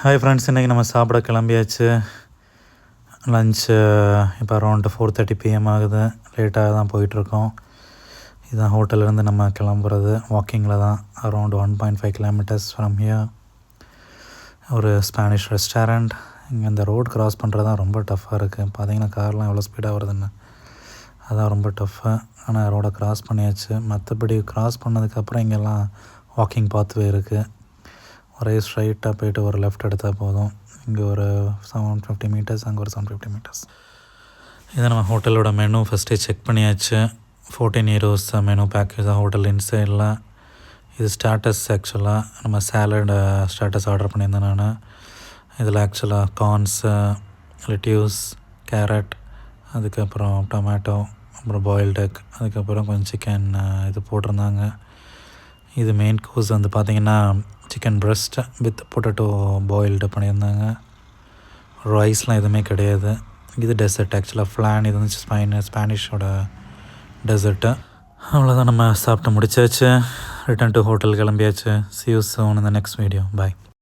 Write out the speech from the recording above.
Hi friends, இன்றைக்கி நம்ம சாப்பிட கிளம்பியாச்சு. லஞ்சு இப்போ அரௌண்ட் 4:30 PM ஆகுது. லேட்டாக தான் போயிட்டுருக்கோம். இதுதான் ஹோட்டல்லேருந்து நம்ம கிளம்புறது. வாக்கிங்கில் தான் அரௌண்ட் 1.5 kilometers ஃப்ரம் ஹியர். ஒரு ஸ்பானிஷ் ரெஸ்டாரண்ட். இங்கே இந்த ரோடு க்ராஸ் பண்ணுறது தான் ரொம்ப டஃப்பாக இருக்குது. பார்த்தீங்கன்னா கார்லாம் எவ்வளோ ஸ்பீடாக வருதுன்னு, அதான் ரொம்ப டஃப்பு. ஆனால் ரோடை க்ராஸ் பண்ணியாச்சு. மற்றபடி க்ராஸ் பண்ணதுக்கப்புறம் இங்கெல்லாம் வாக்கிங் பாத்வே இருக்குது. ஒரே ஸ்ட்ரைட்டாக போய்ட்டு ஒரு லெஃப்ட் எடுத்தால் போதும். இங்கே ஒரு 750 meters, அங்கே ஒரு 750 meters. இதை நம்ம ஹோட்டலோட மெனு ஃபஸ்ட்டே செக் பண்ணியாச்சு. 14 euros மெனு பேக்கேஜ் தான் ஹோட்டல் இன்சைடில். இது ஸ்டாட்டஸ். ஆக்சுவலாக நம்ம சேலட் ஸ்டாட்டஸ் ஆர்டர் பண்ணியிருந்தேன் நான். இதில் ஆக்சுவலாக கார்ன்ஸு, லெட்யூஸ், கேரட், அதுக்கப்புறம் டொமேட்டோ, அப்புறம் பாயில்டு எக், அதுக்கப்புறம் கொஞ்சம் சிக்கன் இது போட்டிருந்தாங்க. இது மெயின் கோர்ஸ் வந்து பார்த்திங்கன்னா chicken pressed with potato boiled பண்ணியிருந்தாங்க. ரைஸ்லாம் எதுவுமே கிடையாது. இது டெசர்ட். ஆக்சுவலாக ஃப்ளான் இது வந்து ஸ்பானிஷோட டெசர்ட்டு. அவ்வளோதான், நம்ம சாப்பிட்டு முடிச்சாச்சு. ரிட்டன் டு ஹோட்டல் கிளம்பியாச்சு. See you soon in the next video. Bye.